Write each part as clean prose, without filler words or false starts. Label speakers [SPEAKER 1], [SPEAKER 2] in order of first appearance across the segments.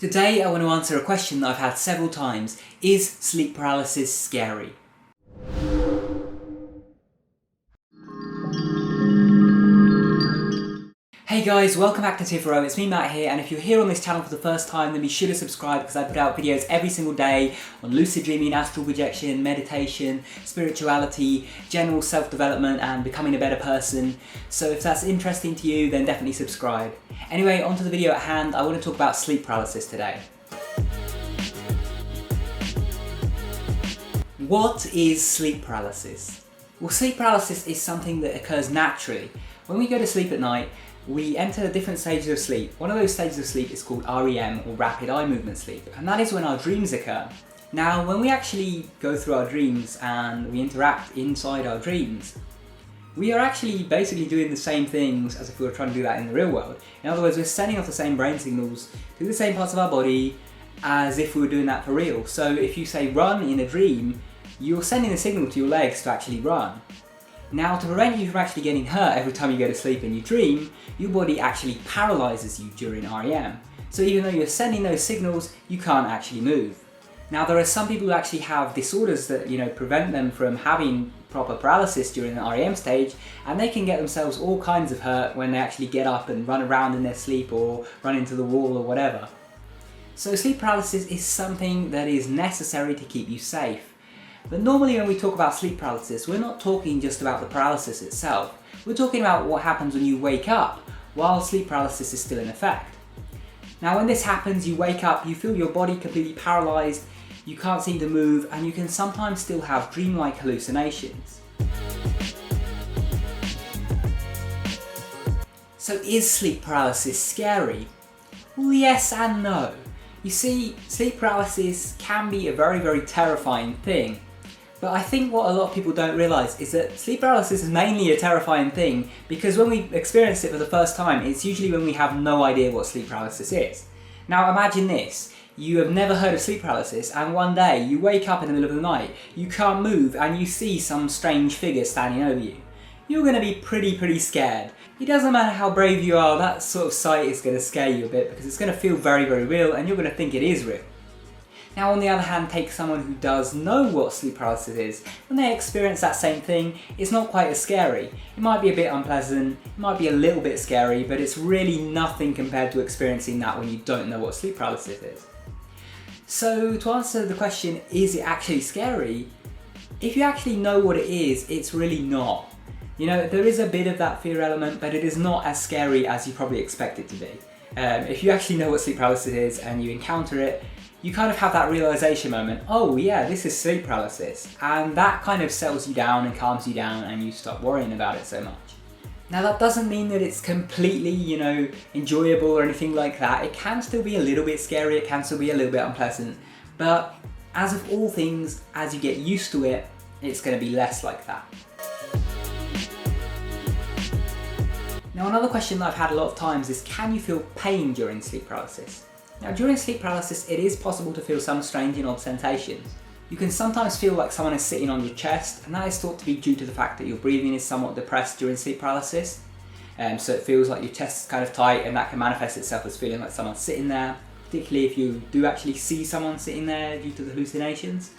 [SPEAKER 1] Today I want to answer a question that I've had several times. Is sleep paralysis scary? Hey guys, welcome back to Tipharot. It's me Matt here, and if you're here on this channel for the first time then be sure to subscribe because I put out videos every single day on lucid dreaming, astral projection, meditation, spirituality, general self-development and becoming a better person. So if that's interesting to you then definitely subscribe. Anyway, on to the video at hand. I want to talk about sleep paralysis today. What is sleep paralysis? Well, sleep paralysis is something that occurs naturally. When we go to sleep at night, we enter different stages of sleep. One of those stages of sleep is called REM, or rapid eye movement sleep, and that is when our dreams occur. Now, when we actually go through our dreams and we interact inside our dreams, we are actually basically doing the same things as if we were trying to do that in the real world. In other words, we're sending off the same brain signals to the same parts of our body as if we were doing that for real. So if you say run in a dream, you're sending a signal to your legs to actually run. Now, to prevent you from actually getting hurt every time you go to sleep and you dream, your body actually paralyzes you during REM. So even though you're sending those signals, you can't actually move. Now, there are some people who actually have disorders that, prevent them from having proper paralysis during the REM stage, and they can get themselves all kinds of hurt when they actually get up and run around in their sleep or run into the wall or whatever. So sleep paralysis is something that is necessary to keep you safe. But normally when we talk about sleep paralysis, we're not talking just about the paralysis itself. We're talking about what happens when you wake up while sleep paralysis is still in effect. Now, when this happens, you wake up, you feel your body completely paralyzed, you can't seem to move, and you can sometimes still have dreamlike hallucinations. So is sleep paralysis scary? Well, yes and no. You see, sleep paralysis can be a very, very terrifying thing. But I think what a lot of people don't realise is that sleep paralysis is mainly a terrifying thing because when we experience it for the first time, it's usually when we have no idea what sleep paralysis is. Now imagine this, you have never heard of sleep paralysis and one day you wake up in the middle of the night, you can't move and you see some strange figure standing over you. You're going to be pretty scared. It doesn't matter how brave you are, that sort of sight is going to scare you a bit because it's going to feel very real and you're going to think it is real. Now, on the other hand, take someone who does know what sleep paralysis is. When they experience that same thing, it's not quite as scary. It might be a bit unpleasant, it might be a little bit scary, but it's really nothing compared to experiencing that when you don't know what sleep paralysis is. So, to answer the question, is it actually scary? If you actually know what it is, it's really not. There is a bit of that fear element, but it is not as scary as you probably expect it to be. If you actually know what sleep paralysis is and you encounter it, you kind of have that realization moment, oh yeah, this is sleep paralysis. And that kind of settles you down and calms you down and you stop worrying about it so much. Now that doesn't mean that it's completely, enjoyable or anything like that. It can still be a little bit scary, it can still be a little bit unpleasant. But as with all things, as you get used to it, it's going to be less like that. Now, another question that I've had a lot of times is, can you feel pain during sleep paralysis? Now, during sleep paralysis, it is possible to feel some strange and odd sensations. You can sometimes feel like someone is sitting on your chest, and that is thought to be due to the fact that your breathing is somewhat depressed during sleep paralysis. So it feels like your chest is kind of tight, and that can manifest itself as feeling like someone's sitting there, particularly if you do actually see someone sitting there due to the hallucinations.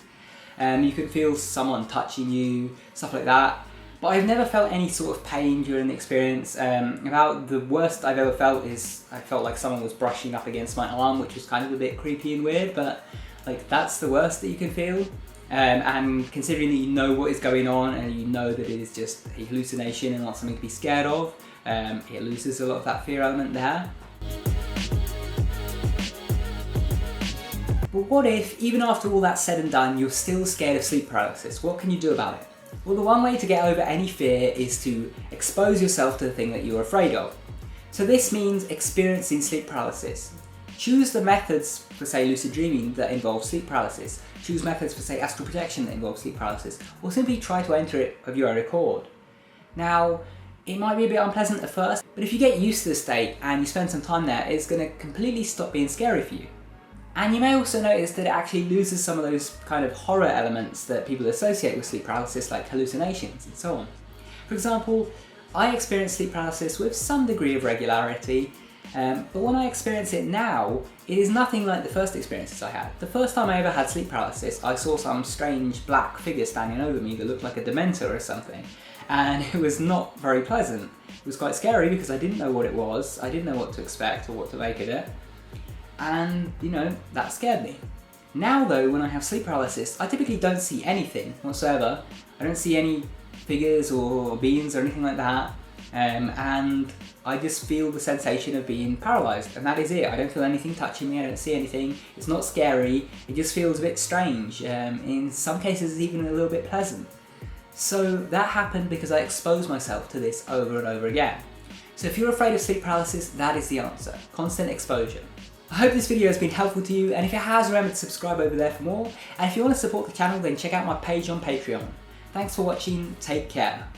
[SPEAKER 1] You can feel someone touching you, stuff like that. But I've never felt any sort of pain during the experience. About the worst I've ever felt is I felt like someone was brushing up against my arm, which was kind of a bit creepy and weird, but that's the worst that you can feel. And considering that you know what is going on and you know that it is just a hallucination and not something to be scared of, it loses a lot of that fear element there. But what if, even after all that's said and done, you're still scared of sleep paralysis? What can you do about it? Well, the one way to get over any fear is to expose yourself to the thing that you're afraid of. So this means experiencing sleep paralysis. Choose the methods for, say, lucid dreaming that involve sleep paralysis. Choose methods for, say, astral projection that involve sleep paralysis. Or simply try to enter it of your own accord. Now, it might be a bit unpleasant at first, but if you get used to the state and you spend some time there, it's going to completely stop being scary for you. And you may also notice that it actually loses some of those kind of horror elements that people associate with sleep paralysis, like hallucinations and so on. For example, I experience sleep paralysis with some degree of regularity, But when I experience it now, it is nothing like the first experiences I had. The first time I ever had sleep paralysis, I saw some strange black figure standing over me that looked like a dementor or something, and it was not very pleasant. It was quite scary because I didn't know what it was, I didn't know what to expect or what to make of it, and you know, that scared me. Now though, when I have sleep paralysis, I typically don't see anything whatsoever. I don't see any figures or beings or anything like that, and I just feel the sensation of being paralysed, and that is it. I don't feel anything touching me, I don't see anything, it's not scary, it just feels a bit strange, in some cases it's even a little bit pleasant. So that happened because I exposed myself to this over and over again. So if you're afraid of sleep paralysis, that is the answer. Constant exposure. I hope this video has been helpful to you, and if it has, remember to subscribe over there for more. And if you want to support the channel, then check out my page on Patreon. Thanks for watching, take care.